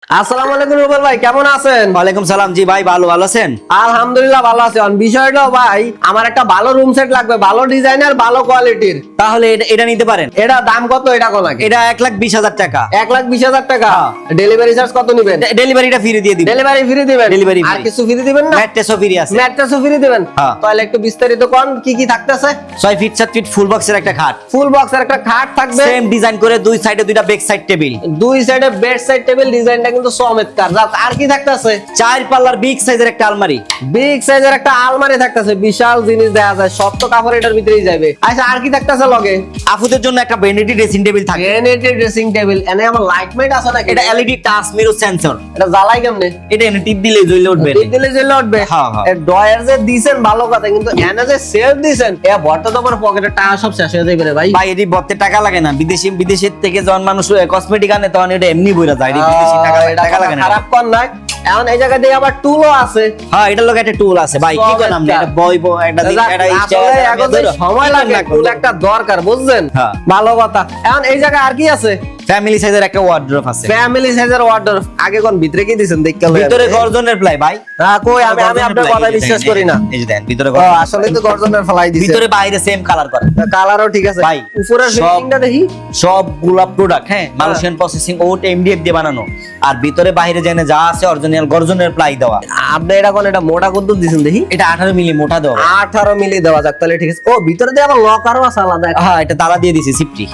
আসসালামু আলাইকুম রুবেল ভাই, কেমন আছেন? ওয়ালাইকুম সালাম। জি ভাই, ভালো আছেন? আলহামদুলিল্লাহ ভালো আছি। বিষয়টা ভাই, আমার একটা ভালো রুম সেট লাগবে, ভালো ডিজাইনার, ভালো কোয়ালিটির। তাহলে এটা নিতে পারেন। এটা দাম কত? এটা কোন লাগে? এটা 1,20,000 টাকা। 1,20,000 টাকা। ডেলিভারি চার্জ কত নেবেন? ডেলিভারিটা ফ্রি দিয়ে দিবেন। ডেলিভারি ফ্রি দিবেন? ডেলিভারি আর কিছু ফ্রি দিবেন না? ম্যাট্রেসও ফ্রি আছে। ম্যাট্রেসও ফ্রি দিবেন? হ্যাঁ। তাহলে একটু বিস্তারিত কোন কি কি থাকতেছে? 6 ফিট 7 ফিট ফুল বক্সের একটা খাট, ফুল বক্সের একটা খাট থাকবে, সেম ডিজাইন করে দুই সাইডে দুইটা বেক সাইড টেবিল, দুই সাইডে বেড সাইড টেবিল। ডিজাইনটা কিন্তু চমৎকার। আর কি থাকতেছে? 4 পাল্লার বিগ সাইজের একটা আলমারি, বিগ সাইজের একটা আলমারি থাকতেছে। বিশাল জিনিস দেখা যায়, সব তো কাপড় এটার ভিতরেই যাবে। আচ্ছা, আর কি থাকতেছে লগে? আপুদের জন্য একটা ভ্যানিটি ড্রেসিং টেবিল থাকে। Vanity dressing table. এনে আমার লাইট মাইট আছে নাকি? এটা এলইডি টাচ মিরর সেন্সর। এটা জ্বালাই কেমনে? এটা এনে টিপ দিলেই জ্বলে উঠবে। টিপ দিলে জ্বলে উঠবে? হ্যাঁ, হ্যাঁ। এর ডয়ার যে দিছেন ভালো কথা, কিন্তু এনে যে সেল দিছেন, এ বর্তা তো আমার পকেটে টাকা সব শেষ হয়ে যাবে রে ভাই। ভাই এটি বলতে টাকা লাগে না। বিদেশের থেকে যখন মানুষ কসমেটিক আনে তখন এটা এমনি বইরা যায়। এটি বিদেশি টাকা লাগে না। খারাপ কর নাই। এখন এই জায়গা দিয়ে আবার টুলও আছে। হ্যাঁ, এটার লগে একটা টুল আছে ভাই। কি কোন নাম? এটা বই একটা দিক একটা আসলে এখন সময় লাগে, টুল একটা দরকার, বুঝছেন? হ্যাঁ। ভালো কথা। এখন এই জায়গায় আর কি আছে? ফ্যামিলি সাইজের একটা ওয়ার্ড্রপ আছে। ফ্যামিলি সাইজের ওয়ার্ডরোব। আগে কোন ভিতরে কি দিছেন দেখতে হবে। ভিতরে গর্জনের প্লাই ভাই। কই, আমি আপনার কথা বিশ্বাস করি না। এই যে দেন ভিতরে ও, আসলে তো গর্জনের ফলাই দিছে। ভিতরে বাইরে সেম কালার করা। কালারও ঠিক আছে ভাই, উপরের ফিনিশিংটা দেখি। সবগুলা প্রোডাক্ট হ্যাঁ মালয়েশিয়ান প্রসেসিং ওট এমডিএফ দিয়ে বানানো। আর ভিতরে বাইরে জেনে যা আছে অরিজিনাল গর্জনের প্লাই দেওয়া। আপনি এটা কোন, এটা মোটা কত দিছেন দেখি? এটা 18 মিলি মোটা দেওয়া। 18 মিলি দেওয়া যাক, তাহলে ঠিক আছে। ও, ভিতরে দিয়ে আবার লকারও আছে আলাদা। হ্যাঁ, এটা তালা দিয়ে দিছি সিফটি।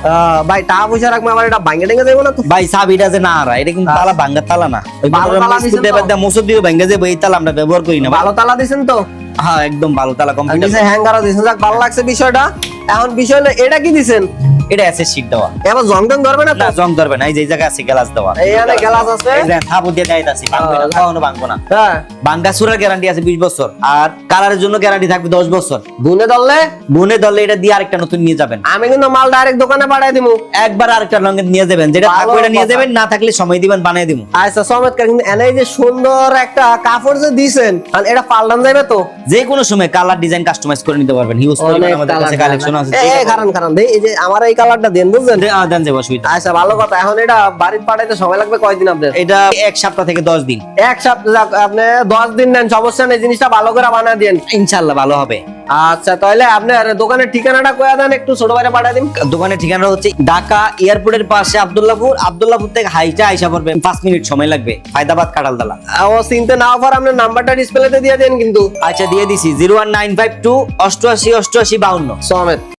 ভাই, টাকা পয়সা রাখবো, আমার এটা ভাঙে টেঙ্গে যাবো না তো? ভাই চাবিটা যে না হারা, এটা কিন্তু তালা ভাঙ্গা তালা না। ওই ভালো তালা দিছেন তো? মুসুদ দিয়ে ভাঙ্গা যাবে, এই তালা আমরা ব্যবহার করি না। ভালো তালা দিছেন তো? হ্যাঁ, একদম ভালো তালা কমপ্লিট। নিচে হ্যাঙ্গারও দিছেন, যাক ভালো লাগছে বিষয়টা। এখন বিষয় হলো, এটা কি দিছেন? এটা অ্যাসেস শীট দেওয়া। এবার জং টং ধরবে না তো? না, জং ধরবে না। এই যে এই জায়গা আছে গ্লাস দেওয়া। এইখানে গ্লাস আছে। এই যে থাবু দিয়ে দেয় আছে, ভাঙবে না, কখনো ভাঙবো না। হ্যাঁ। ভাঙ্গা সুরার গ্যারান্টি আছে 20 বছর, আর কালারের জন্য গ্যারান্টি থাকবে 10 বছর। গুনে ধরলে? গুনে ধরলে এটা দিয়ে আরেকটা নতুন নিয়ে যাবেন। আমি কিন্তু মাল ডাইরেক্ট দোকানে পাঠিয়ে দিমু। একবার আরেকটা রঙের নিয়ে যাবেন, যেটা ভালো থাকবে এটা নিয়ে কথা। যাবেন, না থাকলে সময় দিবেন বানিয়ে দিমু। আচ্ছা, চমৎকার। কিন্তু এনে যে সুন্দর একটা কাপড় যে দিছেন, আর এটা পাল্টান যাবে তো? যে কোনো সময় কালার ডিজাইন কাস্টমাইজ করে নিতে পারবেন। হিউজ পরিমাণ আমাদের কাছে কালেকশন আছে। কারণ দেই, এই যে আমার এই কালারটা দেন, বুঝছেন? দেন যে অসুবিধা। আচ্ছা, ভালো কথা। এখন এটা বাড়িতে পাঠাইতে সময় লাগবে কয়দিন আপনাদের? এটা 1 সপ্তাহ থেকে 10 দিন। এক সপ্তাহ। যাক, আপনি 10 দিন নেন, সমস্যা নেই। জিনিসটা ভালো করে বানিয়ে দেন, ইনশাআল্লাহ ভালো হবে। আচ্ছা, তাহলে আপনার দোকানের ঠিকানাটা কয়ে দেন, একটু ছোট ভাইরে পাঠিয়ে দিন। দোকানের ঠিকানা হচ্ছে ঢাকা এয়ারপোর্টের পাশে আব্দুল্লাহপুর থেকে হাইটা আইসা পড়বে 5 মিনিট সময় লাগবে। ফায়দাবাদ কাটালতলা। ও, চিনতে না পার আপনার নাম্বারটা ডিসপ্লেতে দিয়ে দেন কিন্তু। আচ্ছা, দিয়ে দিছি 01952 88 88 52। সমেত।